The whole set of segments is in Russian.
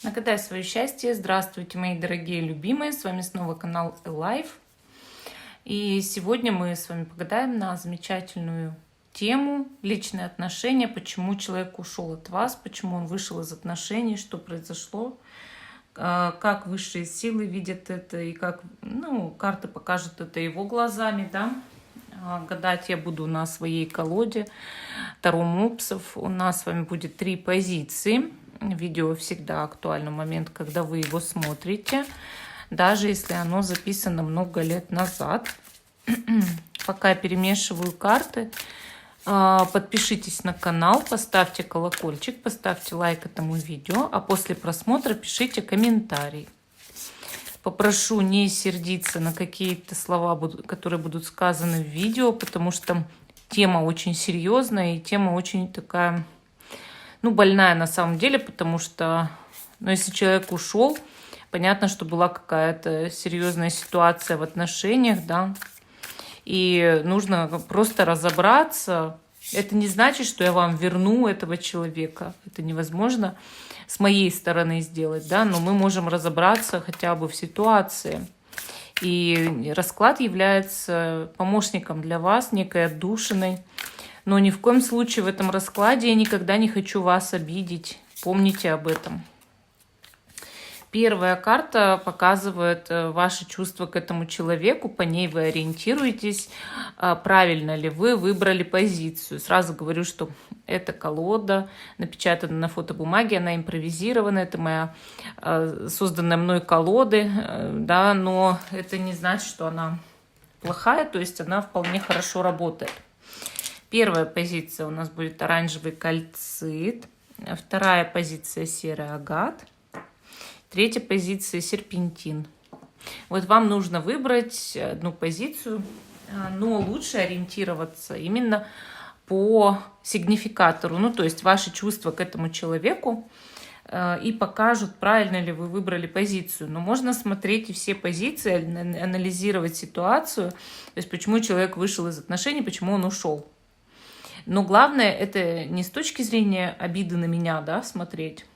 Нагадай свое счастье. Здравствуйте, мои дорогие любимые. С вами снова канал Life. И сегодня мы с вами погадаем на замечательную тему личные отношения. Почему человек ушел от вас, почему он вышел из отношений, что произошло, как высшие силы видят это и как карты покажут это его глазами, да. Гадать я буду на своей колоде Таро Мопсов. У нас с вами будет 3 позиции. Видео всегда актуально в момент, когда вы его смотрите, даже если оно записано много лет назад. Пока я перемешиваю карты, подпишитесь на канал, поставьте колокольчик, поставьте лайк этому видео, а после просмотра пишите комментарий. Попрошу не сердиться на какие-то слова, которые будут сказаны в видео, потому что тема очень серьезная и тема очень такая, больная на самом деле, потому что, если человек ушел, понятно, что была какая-то серьезная ситуация в отношениях, да, и нужно просто разобраться. Это не значит, что я вам верну этого человека. Это невозможно с моей стороны сделать, да, но мы можем разобраться хотя бы в ситуации. И расклад является помощником для вас, некой отдушиной. Но ни в коем случае в этом раскладе я никогда не хочу вас обидеть. Помните об этом. Первая карта показывает ваши чувства к этому человеку. По ней вы ориентируетесь, правильно ли вы выбрали позицию. Сразу говорю, что эта колода напечатана на фотобумаге, она импровизирована. Это моя созданная мной колода, да, но это не значит, что она плохая, то есть она вполне хорошо работает. Первая позиция у нас будет оранжевый кальцит, вторая позиция серый агат, третья позиция серпентин. Вот вам нужно выбрать одну позицию, но лучше ориентироваться именно по сигнификатору, то есть ваши чувства к этому человеку и покажут, правильно ли вы выбрали позицию. Но можно смотреть и все позиции, анализировать ситуацию, то есть почему человек вышел из отношений, почему он ушел. Но главное, это не с точки зрения обиды на меня, да, смотреть,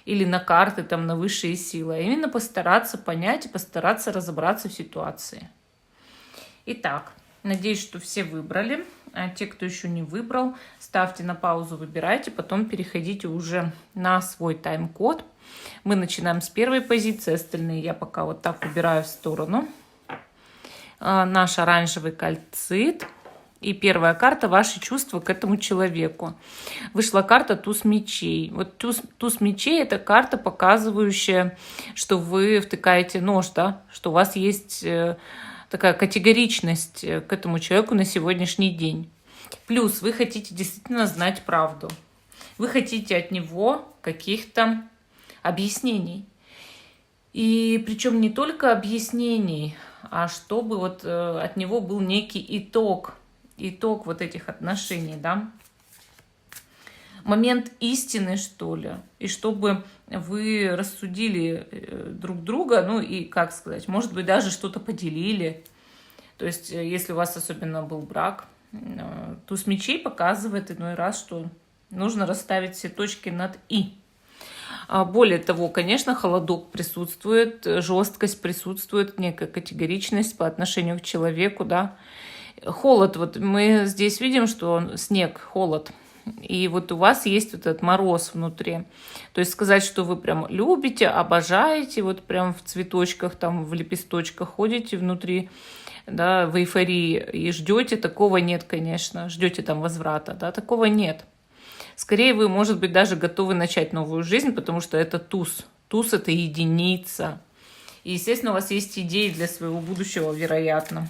или на карты, там, на высшие силы, а именно постараться понять и постараться разобраться в ситуации. Итак, надеюсь, что все выбрали. А те, кто еще не выбрал, ставьте на паузу, выбирайте, потом переходите уже на свой тайм-код. Мы начинаем с первой позиции, остальные я пока вот так убираю в сторону. Наш оранжевый кальцит. И первая карта – ваши чувства к этому человеку. Вышла карта туз мечей. Вот туз мечей – это карта, показывающая, что вы втыкаете нож, да? Что у вас есть такая категоричность к этому человеку на сегодняшний день. Плюс вы хотите действительно знать правду. Вы хотите от него каких-то объяснений. И причем не только объяснений, а чтобы вот от него был некий итог вот этих отношений, да, момент истины, что ли, и чтобы вы рассудили друг друга, и, как сказать, может быть, даже что-то поделили. То есть, если у вас особенно был брак, туз мечей показывает иной раз, что нужно расставить все точки над «и». Более того, конечно, холодок присутствует, жесткость присутствует, некая категоричность по отношению к человеку, да. Холод, вот мы здесь видим, что снег, холод. И вот у вас есть вот этот мороз внутри. То есть сказать, что вы прям любите, обожаете, вот прям в цветочках, там в лепесточках ходите внутри, да, в эйфории и ждете, такого нет, конечно. Ждете там возврата, да, такого нет. Скорее вы, может быть, даже готовы начать новую жизнь, потому что это туз. Туз – это единица. И, естественно, у вас есть идеи для своего будущего, вероятно.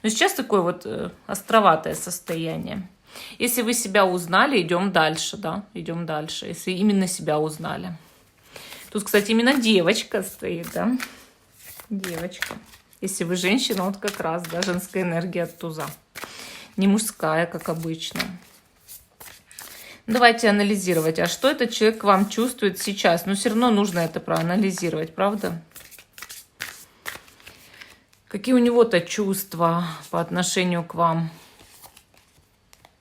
Но сейчас такое вот островатое состояние. Если вы себя узнали, идем дальше, да, идем дальше. Если именно себя узнали. Тут, кстати, именно девочка стоит, да, девочка. Если вы женщина, вот как раз, да, женская энергия от туза. Не мужская, как обычно. Давайте анализировать, а что этот человек к вам чувствует сейчас? Но все равно нужно это проанализировать, правда? Какие у него-то чувства по отношению к вам?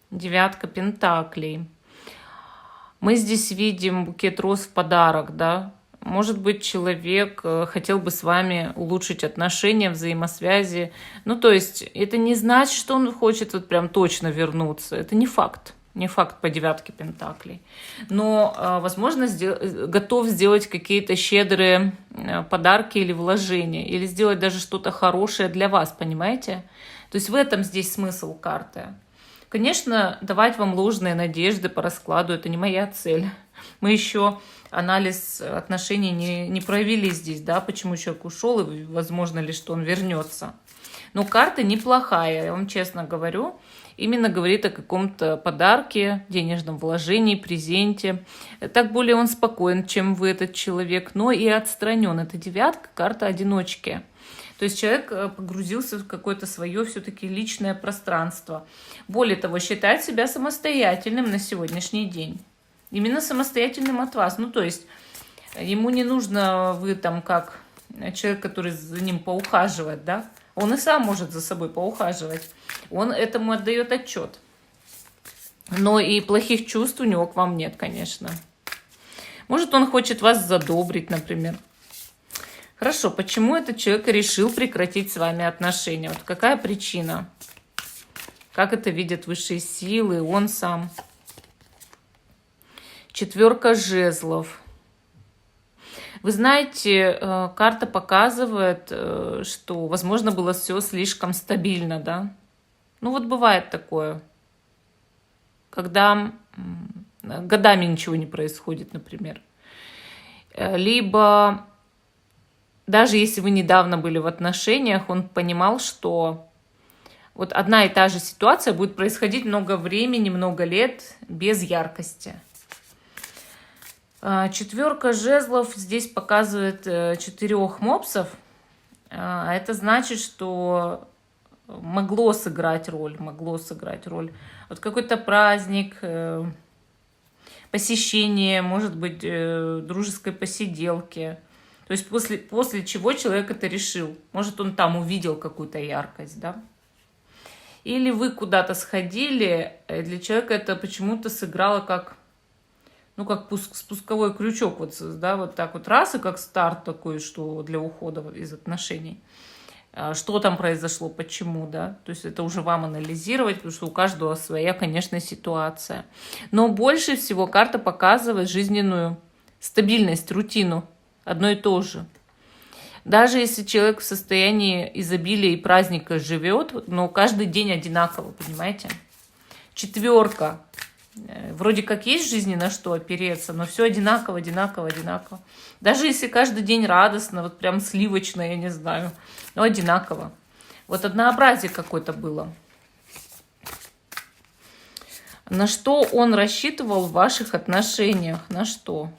Девятка пентаклей. Мы здесь видим букет роз в подарок, да? Может быть, человек хотел бы с вами улучшить отношения, взаимосвязи. Ну, то есть это не значит, что он хочет вот прям точно вернуться. Это не факт. Не факт по девятке пентаклей. Но, возможно, готов сделать какие-то щедрые подарки или вложения. Или сделать даже что-то хорошее для вас, понимаете? То есть в этом здесь смысл карты. Конечно, давать вам ложные надежды по раскладу – это не моя цель. Мы еще анализ отношений не провели здесь, да, почему человек ушел и возможно ли, что он вернется. Но карта неплохая, я вам честно говорю. Именно говорит о каком-то подарке, денежном вложении, презенте. Так более он спокоен, чем вы, этот человек, но и отстранен. Это девятка, карта одиночки. То есть человек погрузился в какое-то свое все-таки личное пространство. Более того, считает себя самостоятельным на сегодняшний день. Именно самостоятельным от вас. Ну, то есть ему не нужно вы там как человек, который за ним поухаживает, да? Он и сам может за собой поухаживать. Он этому отдает отчет. Но и плохих чувств у него к вам нет, конечно. Может, он хочет вас задобрить, например. Хорошо, почему этот человек решил прекратить с вами отношения? Вот какая причина? Как это видят высшие силы, он сам? Четверка жезлов. Вы знаете, карта показывает, что, возможно, было все слишком стабильно, да? Ну вот бывает такое, когда годами ничего не происходит, например. Либо даже если вы недавно были в отношениях, он понимал, что вот одна и та же ситуация будет происходить много времени, много лет без яркости. Четверка жезлов здесь показывает 4 мопсов. Это значит, что могло сыграть роль. Вот какой-то праздник, посещение, может быть, дружеской посиделки. То есть после чего человек это решил. Может, он там увидел какую-то яркость, да? Или вы куда-то сходили, и для человека это почему-то сыграло как, ну, как спусковой крючок, вот, да, вот так вот раз, и как старт такой, что для ухода из отношений. Что там произошло, почему, да, то есть это уже вам анализировать, потому что у каждого своя, конечно, ситуация. Но больше всего карта показывает жизненную стабильность, рутину, одно и то же. Даже если человек в состоянии изобилия и праздника живет, но каждый день одинаково, понимаете? Четверка. Вроде как есть в жизни на что опереться, но все одинаково. Даже если каждый день радостно, вот прям сливочно, я не знаю, но одинаково. Вот однообразие какое-то было. На что он рассчитывал в ваших отношениях? На что?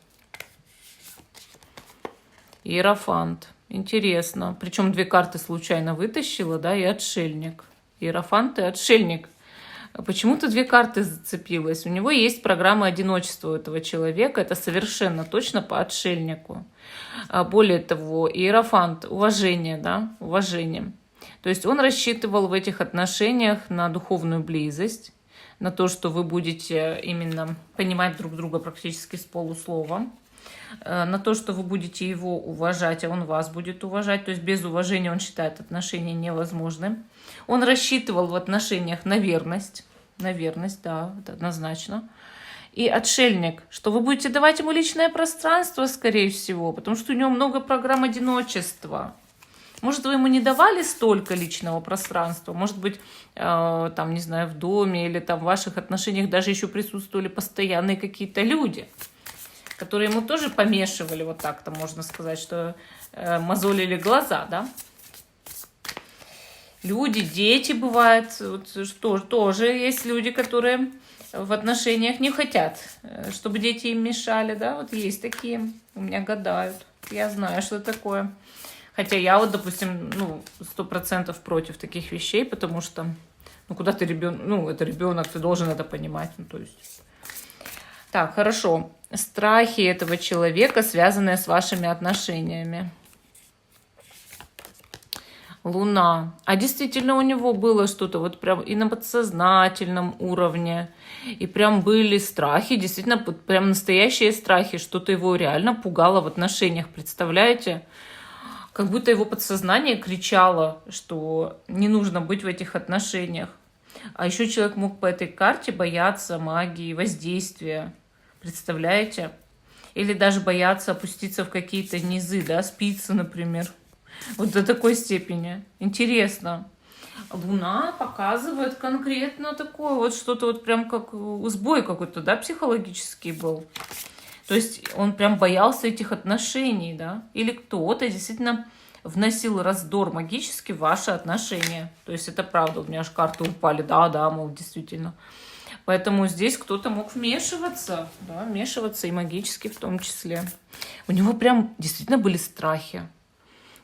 Иерофант. Интересно. Причем 2 карты случайно вытащила, да, и отшельник. Иерофант и отшельник. Почему-то 2 карты зацепилось. У него есть программа одиночества у этого человека. Это совершенно точно по отшельнику. Более того, иерофант, уважение, да, уважение. То есть он рассчитывал в этих отношениях на духовную близость, на то, что вы будете именно понимать друг друга практически с полуслова, на то, что вы будете его уважать, а он вас будет уважать. То есть без уважения он считает отношения невозможным. Он рассчитывал в отношениях на верность. На верность, да, это однозначно. И отшельник, что вы будете давать ему личное пространство, скорее всего, потому что у него много программ одиночества. Может, вы ему не давали столько личного пространства, может быть, там, не знаю, в доме или там в ваших отношениях даже еще присутствовали постоянные какие-то люди, которые ему тоже помешивали, вот так-то можно сказать, что мозолили глаза, да? Люди, дети бывают, вот, что, тоже есть люди, которые в отношениях не хотят, чтобы дети им мешали, да, вот есть такие, у меня гадают, я знаю, что такое. Хотя я вот, допустим, 100% против таких вещей, потому что, куда ты ребенок, это ребенок, ты должен это понимать, то есть. Так, хорошо. Страхи этого человека, связанные с вашими отношениями. Луна. А действительно у него было что-то вот прям и на подсознательном уровне, и прям были страхи, действительно прям настоящие страхи, что-то его реально пугало в отношениях, представляете? Как будто его подсознание кричало, что не нужно быть в этих отношениях. А еще человек мог по этой карте бояться магии, воздействия, представляете? Или даже бояться опуститься в какие-то низы, да, спиться, например. Вот до такой степени. Интересно. Луна показывает конкретно такое вот что-то вот прям как сбой какой-то, да, психологический был. То есть он прям боялся этих отношений, да. Или кто-то действительно вносил раздор магически в ваши отношения. То есть это правда, у меня аж карты упали, да, мол, действительно. Поэтому здесь кто-то мог вмешиваться, да, вмешиваться и магически в том числе. У него прям действительно были страхи.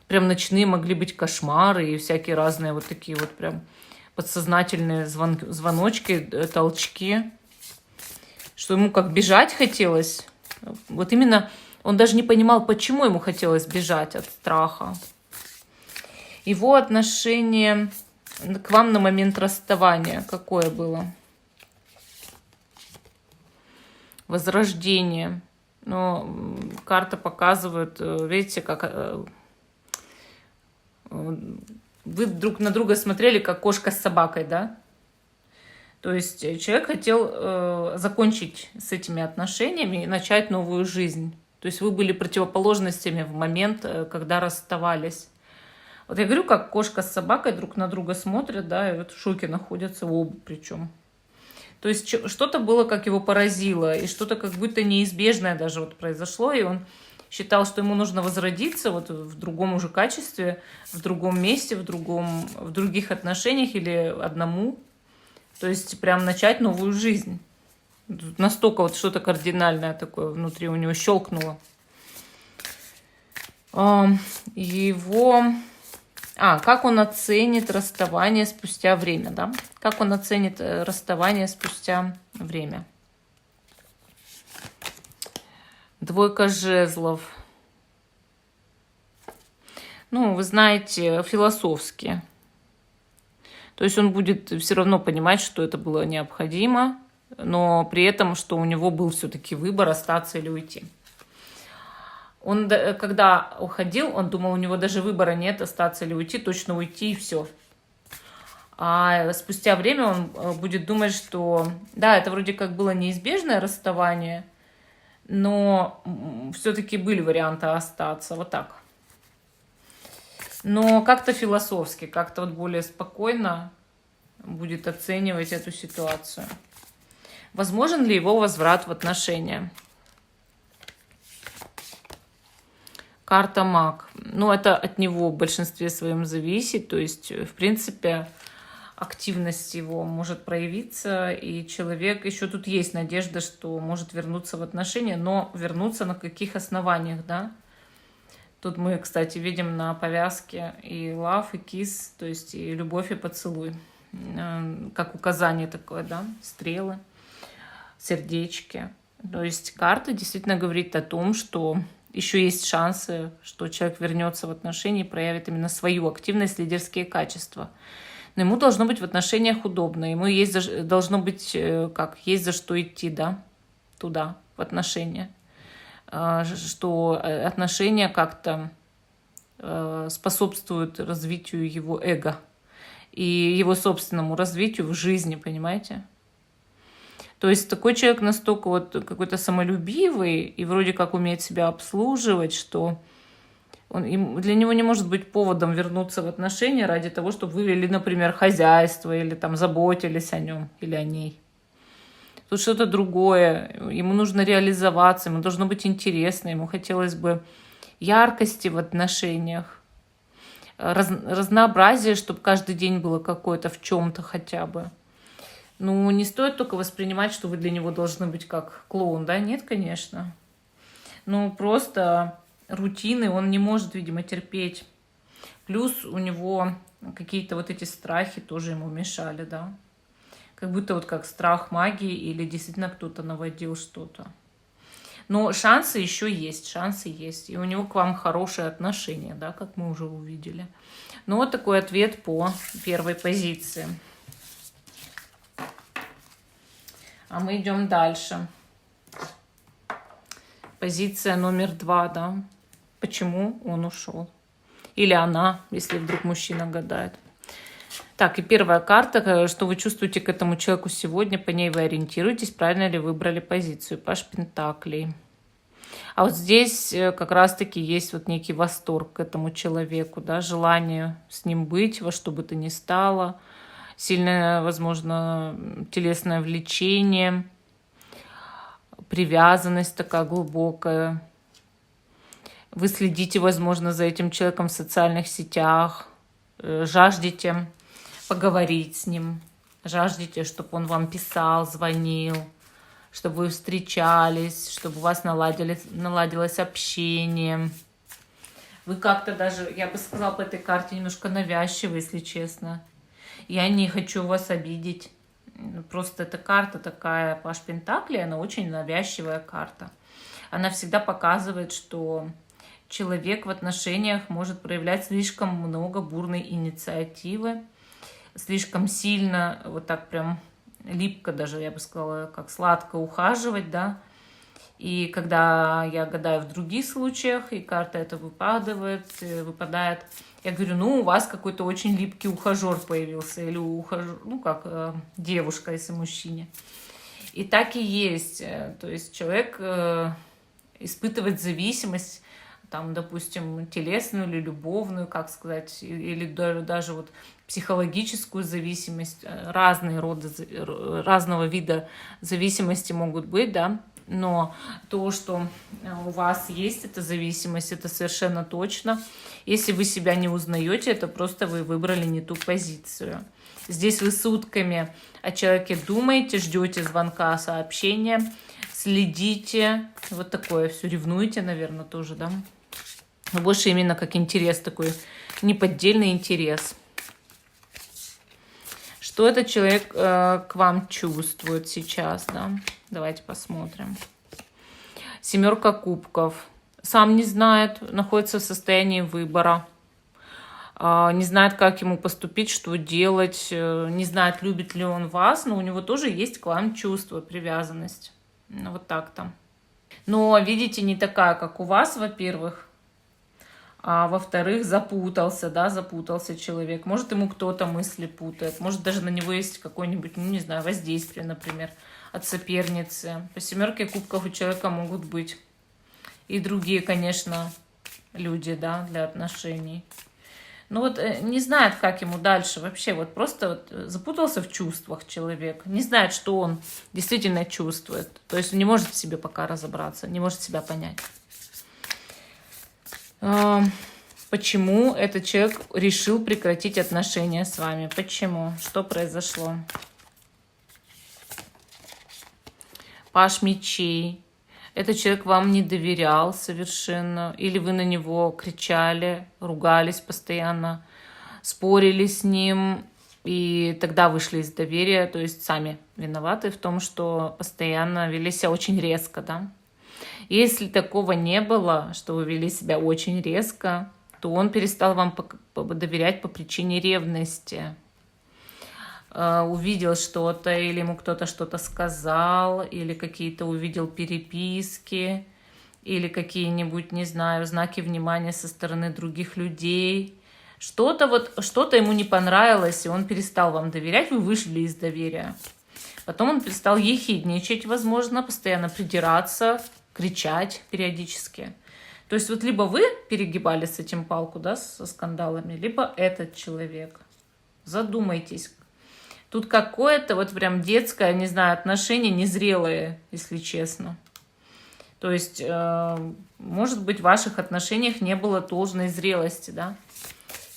Прям ночные могли быть кошмары и всякие разные вот такие вот прям подсознательные звоночки, толчки. Что ему как бежать хотелось. Вот именно он даже не понимал, почему ему хотелось бежать от страха. Его отношение к вам на момент расставания какое было? Возрождение. Но карта показывает, видите, как вы друг на друга смотрели, как кошка с собакой, да? То есть человек хотел закончить с этими отношениями и начать новую жизнь. То есть вы были противоположностями в момент, когда расставались. Вот я говорю, как кошка с собакой друг на друга смотрят, да, и вот в шоке находятся оба причем. То есть что-то было, как его поразило, и что-то как будто неизбежное даже вот произошло, и он считал, что ему нужно возродиться вот в другом уже качестве, в другом месте, в других отношениях или одному. То есть прям начать новую жизнь. Настолько вот что-то кардинальное такое внутри у него щелкнуло. Как он оценит расставание спустя время, да? Как он оценит расставание спустя время? Двойка жезлов. Ну, вы знаете, философски. То есть он будет все равно понимать, что это было необходимо, но при этом, что у него был все-таки выбор остаться или уйти. Он, когда уходил, он думал, у него даже выбора нет, остаться или уйти, точно уйти и все. А спустя время он будет думать, что да, это вроде как было неизбежное расставание, но все-таки были варианты остаться, вот так. Но как-то философски, как-то вот более спокойно будет оценивать эту ситуацию. Возможен ли его возврат в отношения? Карта Маг. Ну, это от него в большинстве своем зависит. То есть, в принципе, активность его может проявиться. И человек, еще тут есть надежда, что может вернуться в отношения, но вернуться на каких основаниях, да? Тут мы, кстати, видим на повязке и love, и kiss, то есть и любовь, и поцелуй. Как указание такое, да? Стрелы, сердечки. То есть карта действительно говорит о том, что еще есть шансы, что человек вернется в отношения и проявит именно свою активность, лидерские качества. Но ему должно быть в отношениях удобно. Ему должно быть, есть за что идти, да, туда, в отношения. Что отношения как-то способствуют развитию его эго и его собственному развитию в жизни, понимаете? То есть такой человек настолько вот какой-то самолюбивый и вроде как умеет себя обслуживать, что для него не может быть поводом вернуться в отношения ради того, чтобы вы вели, например, хозяйство или там заботились о нем или о ней. Тут что-то другое. Ему нужно реализоваться, ему должно быть интересно, ему хотелось бы яркости в отношениях, разнообразия, чтобы каждый день было какое-то в чем-то хотя бы. Ну, не стоит только воспринимать, что вы для него должны быть как клоун, да? Нет, конечно. Ну, просто рутины он не может, видимо, терпеть. Плюс у него какие-то вот эти страхи тоже ему мешали, да? Как будто вот как страх магии или действительно кто-то наводил что-то. Но шансы еще есть, шансы есть. И у него к вам хорошие отношения, да, как мы уже увидели. Ну, вот такой ответ по первой позиции. А мы идем дальше. Позиция номер 2, да. Почему он ушел? Или она, если вдруг мужчина гадает. Так, и первая карта, что вы чувствуете к этому человеку сегодня, по ней вы ориентируетесь, правильно ли выбрали позицию. Паш Пентаклей. А вот здесь как раз-таки есть вот некий восторг к этому человеку, да, желание с ним быть во что бы то ни стало, сильное, возможно, телесное влечение, привязанность такая глубокая. Вы следите, возможно, за этим человеком в социальных сетях, жаждете поговорить с ним, жаждете, чтобы он вам писал, звонил, чтобы вы встречались, чтобы у вас наладилось общение. Вы как-то даже, я бы сказала, по этой карте немножко навязчивы, если честно. Я не хочу вас обидеть. Просто эта карта такая, Паш Пентаклей, она очень навязчивая карта. Она всегда показывает, что человек в отношениях может проявлять слишком много бурной инициативы, слишком сильно, вот так прям липко даже, я бы сказала, как сладко ухаживать, да. И когда я гадаю в других случаях, и карта это выпадает, я говорю, ну, у вас какой-то очень липкий ухажер появился, или ухажер, ну, как девушка, если мужчине. И так и есть. То есть человек испытывает зависимость, там, допустим, телесную или любовную, как сказать, или даже вот психологическую зависимость, разного вида зависимости могут быть, да, но то, что у вас есть эта зависимость, это совершенно точно. Если вы себя не узнаете, это просто вы выбрали не ту позицию. Здесь вы сутками о человеке думаете, ждете звонка, сообщения, следите, вот такое все, ревнуете, наверное, тоже, да. Больше именно как интерес такой, неподдельный интерес. Что этот человек к вам чувствует сейчас, да? Давайте посмотрим. 7 кубков. Сам не знает, находится в состоянии выбора. Не знает, как ему поступить, что делать. Не знает, любит ли он вас, но у него тоже есть к вам чувство, привязанность. Ну, вот так-то. Но, видите, не такая, как у вас, во-первых. А во-вторых, запутался человек. Может, ему кто-то мысли путает. Может, даже на него есть какое-нибудь, ну, не знаю, воздействие, например, от соперницы. По 7 кубков у человека могут быть и другие, конечно, люди, да, для отношений. Ну вот не знает, как ему дальше вообще. Вот просто вот запутался в чувствах человек. Не знает, что он действительно чувствует. То есть он не может в себе пока разобраться, не может себя понять. Почему этот человек решил прекратить отношения с вами? Почему? Что произошло? Паш мечей. Этот человек вам не доверял совершенно. Или вы на него кричали, ругались постоянно, спорили с ним. И тогда вышли из доверия. То есть сами виноваты в том, что постоянно вели себя очень резко, да? Если такого не было, что вы вели себя очень резко, то он перестал вам доверять по причине ревности. Увидел что-то, или ему кто-то что-то сказал, или какие-то увидел переписки, или какие-нибудь, не знаю, знаки внимания со стороны других людей. Что-то ему не понравилось, и он перестал вам доверять, вы вышли из доверия. Потом он перестал ехидничать, возможно, постоянно придираться, кричать периодически. То есть вот либо вы перегибали с этим палку, да, со скандалами, либо этот человек. Задумайтесь. Тут какое-то вот прям детское, не знаю, отношение незрелое, если честно. То есть, может быть, в ваших отношениях не было должной зрелости, да.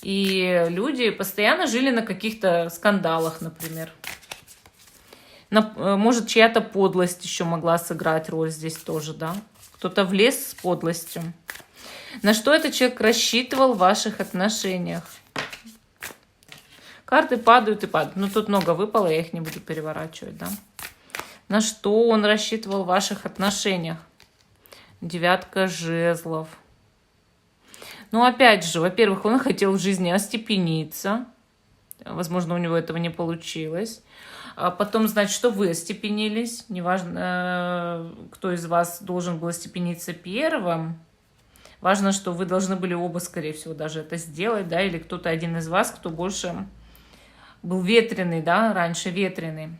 И люди постоянно жили на каких-то скандалах, например. Может, чья-то подлость еще могла сыграть роль здесь тоже, да? Кто-то влез с подлостью. На что этот человек рассчитывал в ваших отношениях? Карты падают и падают. Ну, тут много выпало, я их не буду переворачивать, да? На что он рассчитывал в ваших отношениях? 9 жезлов. Ну, опять же, во-первых, он хотел в жизни остепениться. Возможно, у него этого не получилось. А потом, значит, что вы остепенились. Неважно, кто из вас должен был остепениться первым. Важно, что вы должны были оба, скорее всего, даже это сделать, да, или кто-то один из вас, кто больше был ветреный, да, раньше ветреный.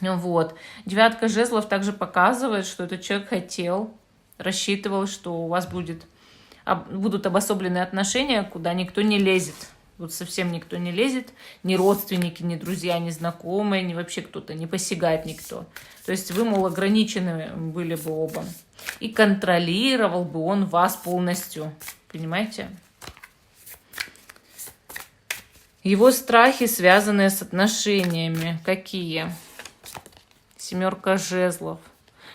Вот. 9 жезлов также показывает, что этот человек хотел, рассчитывал, что у вас будут обособленные отношения, куда никто не лезет. Вот совсем никто не лезет, ни родственники, ни друзья, ни знакомые, ни вообще кто-то, не посягает никто. То есть вы, мол, ограничены были бы оба. И контролировал бы он вас полностью. Понимаете? Его страхи, связанные с отношениями, какие? 7 жезлов.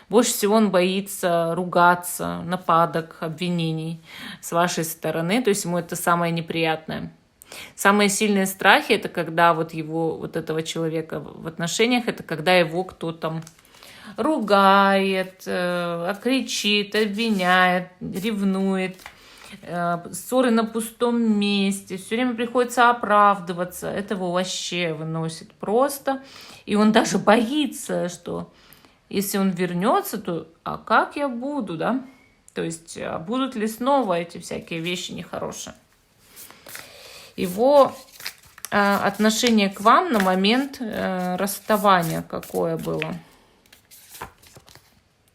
Больше всего он боится ругаться, нападок, обвинений с вашей стороны. То есть ему это самое неприятное. Самые сильные страхи — это когда вот его, вот этого человека в отношениях, это когда его кто-то ругает, кричит, обвиняет, ревнует, ссоры на пустом месте, все время приходится оправдываться. Этого вообще выносит просто. И он даже боится, что если он вернется, то а как я буду, да? То есть будут ли снова эти всякие вещи нехорошие? Его отношение к вам на момент расставания какое было?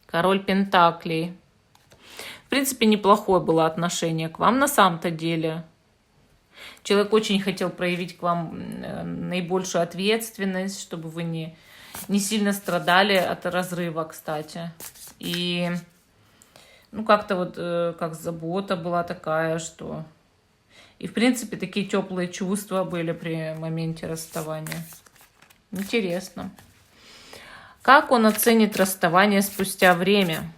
Король Пентаклей. В принципе, неплохое было отношение к вам на самом-то деле. Человек очень хотел проявить к вам наибольшую ответственность, чтобы вы не сильно страдали от разрыва, кстати. И ну как-то вот как забота была такая, что... И, в принципе, такие теплые чувства были при моменте расставания. Интересно. Как он оценит расставание спустя время?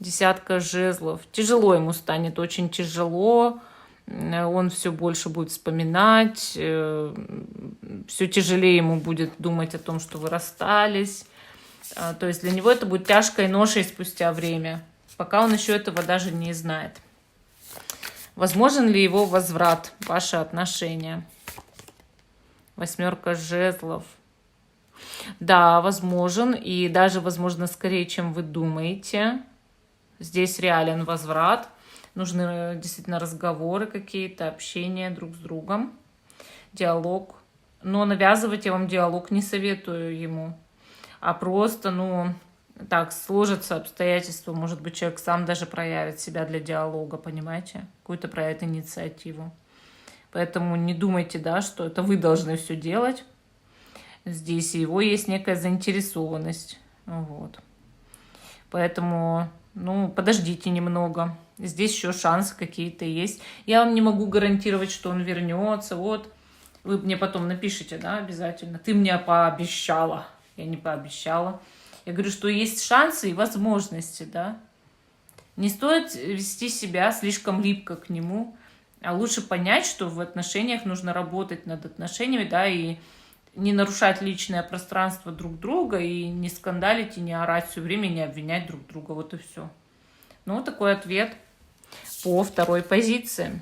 10 жезлов. Тяжело ему станет, очень тяжело. Он все больше будет вспоминать. Все тяжелее ему будет думать о том, что вы расстались. То есть для него это будет тяжкой ношей спустя время. Пока он еще этого даже не знает. Возможен ли его возврат, ваши отношения? 8 жезлов. Да, возможен. И даже, возможно, скорее, чем вы думаете. Здесь реален возврат. Нужны действительно разговоры какие-то, общение друг с другом, диалог. Но навязывать я вам диалог не советую ему. А просто, так сложатся обстоятельства. Может быть, человек сам даже проявит себя для диалога, понимаете? Какую-то проявит инициативу. Поэтому не думайте, да, что это вы должны все делать. Здесь его есть некая заинтересованность. Вот. Поэтому, подождите немного. Здесь еще шансы какие-то есть. Я вам не могу гарантировать, что он вернется. Вот. Вы мне потом напишите, да, обязательно. Ты мне пообещала. Я не пообещала. Я говорю, что есть шансы и возможности, да. Не стоит вести себя слишком липко к нему, а лучше понять, что в отношениях нужно работать над отношениями, да, и не нарушать личное пространство друг друга, и не скандалить, и не орать все время, не обвинять друг друга. Вот и все. Вот такой ответ по второй позиции.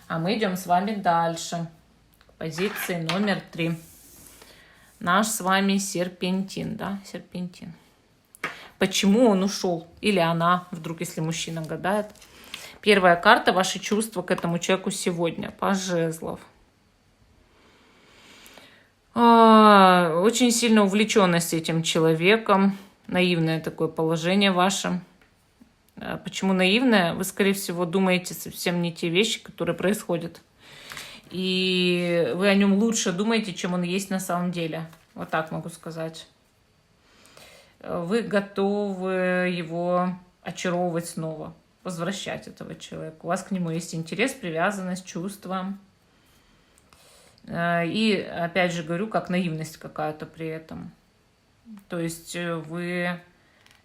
А мы идем с вами дальше. К позиции номер 3. Наш с вами серпентин, да, серпентин. Почему он ушел? Или она, вдруг, если мужчина гадает. Первая карта — ваши чувства к этому человеку сегодня. Паж жезлов. Очень сильно увлеченность этим человеком. Наивное такое положение ваше. Почему наивное? Вы, скорее всего, думаете совсем не те вещи, которые происходят. И вы о нем лучше думаете, чем он есть на самом деле. Вот так могу сказать. Вы готовы его очаровывать снова, возвращать этого человека. У вас к нему есть интерес, привязанность, чувства. И, опять же говорю, как наивность какая-то при этом. То есть вы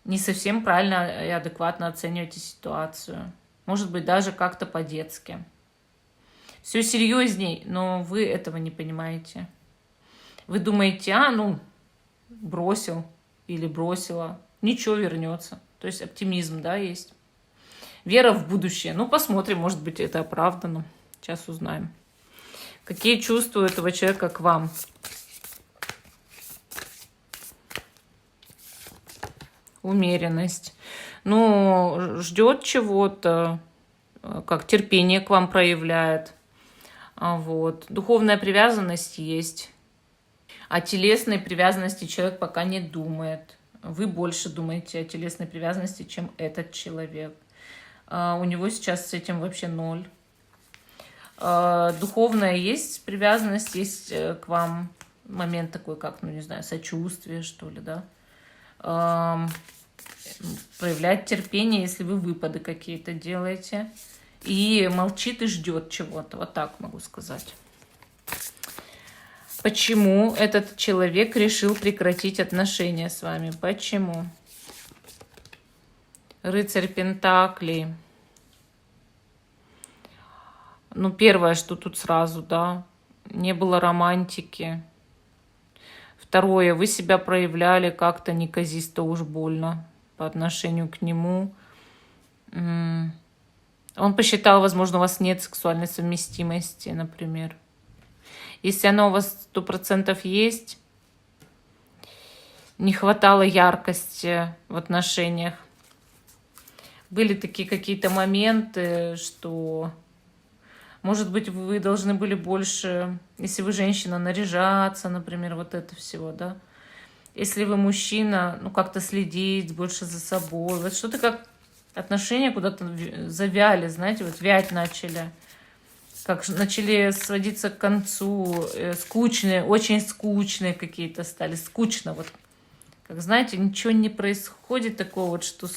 не совсем правильно и адекватно оцениваете ситуацию. Может быть, даже как-то по-детски. Все серьезней, но вы этого не понимаете. Вы думаете, бросил или бросила, ничего, вернется. То есть оптимизм, да, есть. Вера в будущее. Ну, посмотрим, может быть, это оправдано. Сейчас узнаем. Какие чувства у этого человека к вам? Умеренность. Ну, ждет чего-то, как терпение к вам проявляет. Вот. Духовная привязанность есть. О телесной привязанности человек пока не думает. Вы больше думаете о телесной привязанности, чем этот человек. У него сейчас с этим вообще ноль. Духовная есть привязанность, есть к вам момент такой, как, ну не знаю, сочувствие, что ли, да. Проявлять терпение, если вы выпады какие-то делаете. И молчит и ждет чего-то. Вот так могу сказать. Почему этот человек решил прекратить отношения с вами? Почему? Рыцарь Пентаклей. Ну, первое, что тут сразу, да, не было романтики. Второе, вы себя проявляли как-то неказисто уж больно по отношению к нему. Он посчитал, возможно, у вас нет сексуальной совместимости, например. Если она у вас 100% есть, не хватало яркости в отношениях. Были такие какие-то моменты, что, может быть, вы должны были больше, если вы женщина, наряжаться, например, вот это всего, да. Если вы мужчина, ну, как-то следить больше за собой. Вот что-то как отношения куда-то завяли, знаете, вот вять начали. Как начали сводиться к концу, скучные, очень скучные какие-то стали, скучно. Вот, как знаете, ничего не происходит такого, вот, что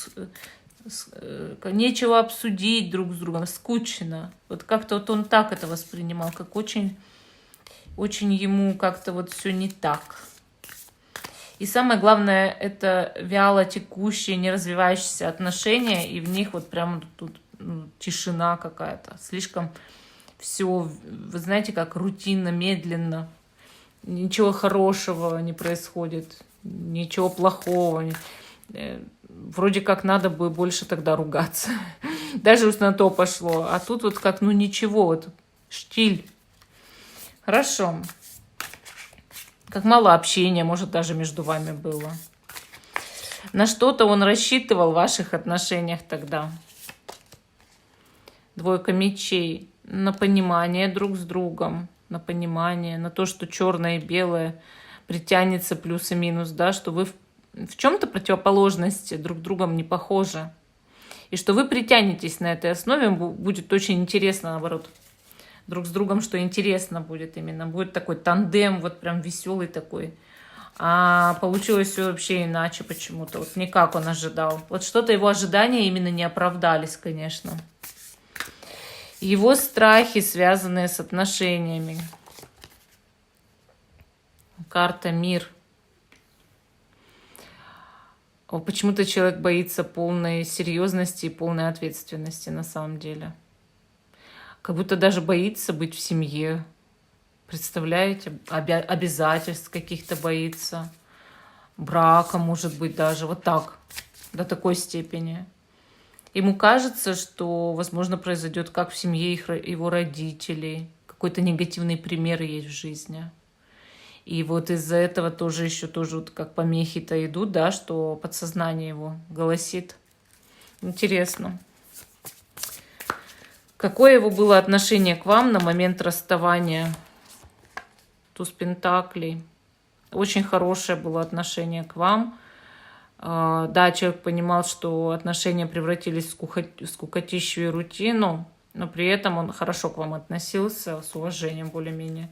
нечего обсудить друг с другом, скучно. Вот как-то вот он так это воспринимал, как очень, очень ему как-то вот все не так. И самое главное, это вяло текущие, не развивающиеся отношения, и в них вот прямо тут тишина какая-то, слишком все, вы знаете, как рутинно, медленно, ничего хорошего не происходит, ничего плохого. Вроде как надо бы больше тогда ругаться. Даже уж на то пошло. А тут вот как, ну ничего, вот штиль. Хорошо. Как мало общения, может, даже между вами было. На что-то он рассчитывал в ваших отношениях тогда. Двойка мечей. На понимание друг с другом. На понимание, на то, что черное и белое притянется плюс и минус, да, что вы в чем-то противоположности друг другом не похожи. И что вы притянетесь на этой основе, будет очень интересно, наоборот, друг с другом, что интересно будет именно. Будет такой тандем, вот прям веселый такой. А получилось все вообще иначе почему-то. Вот не как он ожидал. Вот что-то его ожидания именно не оправдались, конечно. Его страхи, связанные с отношениями. Карта «Мир». Почему-то человек боится полной серьезности и полной ответственности на самом деле. Как будто даже боится быть в семье. Представляете? Обязательств каких-то боится. Брака, может быть, даже. Вот так. До такой степени. Ему кажется, что, возможно, произойдет как в семье его родителей. Какой-то негативный пример есть в жизни. И вот из-за этого тоже еще тоже вот как помехи-то идут, да, что подсознание его голосит. Интересно. Какое его было отношение к вам на момент расставания? Туз Пентаклей. Очень хорошее было отношение к вам. Да, человек понимал, что отношения превратились в скукотищу и рутину, но при этом он хорошо к вам относился, с уважением более-менее.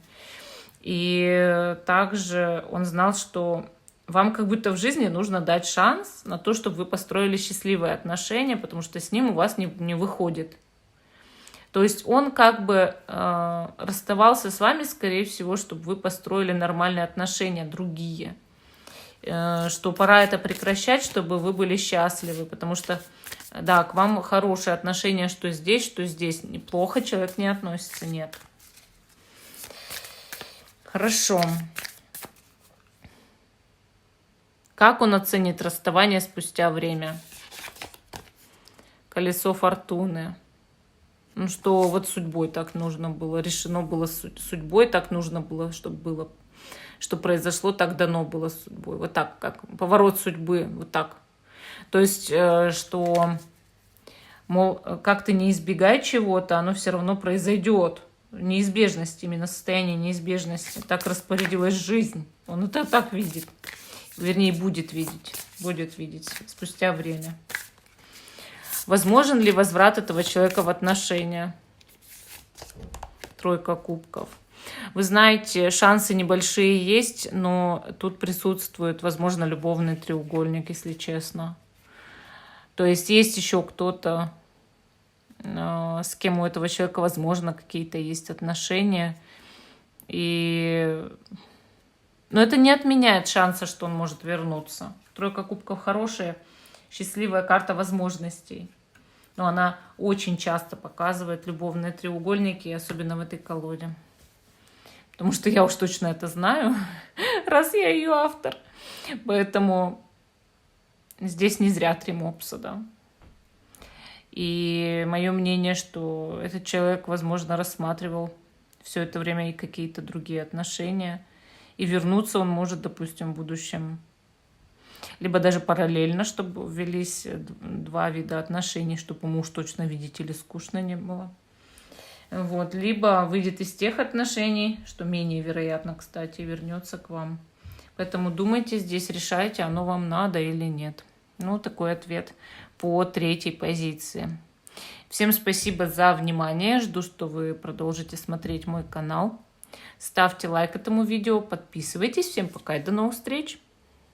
И также он знал, что вам как будто в жизни нужно дать шанс на то, чтобы вы построили счастливые отношения, потому что с ним у вас не выходит. То есть он как бы расставался с вами, скорее всего, чтобы вы построили нормальные отношения, другие. Что пора это прекращать, чтобы вы были счастливы. Потому что, да, к вам хорошие отношения, что здесь. Неплохо человек не относится, нет. Хорошо. Как он оценит расставание спустя время? Колесо фортуны. Ну, что вот судьбой так нужно было, решено было судьбой, так нужно было, чтобы было, что произошло, так дано было судьбой. Вот так, как поворот судьбы, вот так. То есть, что, мол, как ты не избегай чего-то, оно все равно произойдет. Неизбежность, именно состояние неизбежности. Так распорядилась жизнь. Он это так видит. Вернее, будет видеть спустя время. Возможен ли возврат этого человека в отношения? Тройка кубков. Вы знаете, шансы небольшие есть, но тут присутствует, возможно, любовный треугольник, если честно. То есть еще кто-то, с кем у этого человека, возможно, какие-то есть отношения. Но это не отменяет шанса, что он может вернуться. Тройка кубков хорошая, счастливая карта возможностей. Но она очень часто показывает любовные треугольники, особенно в этой колоде. Потому что я уж точно это знаю, раз я ее автор. Поэтому здесь не зря 3 мопса, да. И мое мнение, что этот человек, возможно, рассматривал все это время и какие-то другие отношения. И вернуться он может, допустим, в будущем. Либо даже параллельно, чтобы велись 2 вида отношений, чтобы ему уж точно, видите ли, скучно не было. Вот. Либо выйдет из тех отношений, что менее вероятно, кстати, вернется к вам. Поэтому думайте здесь, решайте, оно вам надо или нет. Ну, такой ответ по 3-й позиции. Всем спасибо за внимание. Жду, что вы продолжите смотреть мой канал. Ставьте лайк этому видео, подписывайтесь. Всем пока и до новых встреч!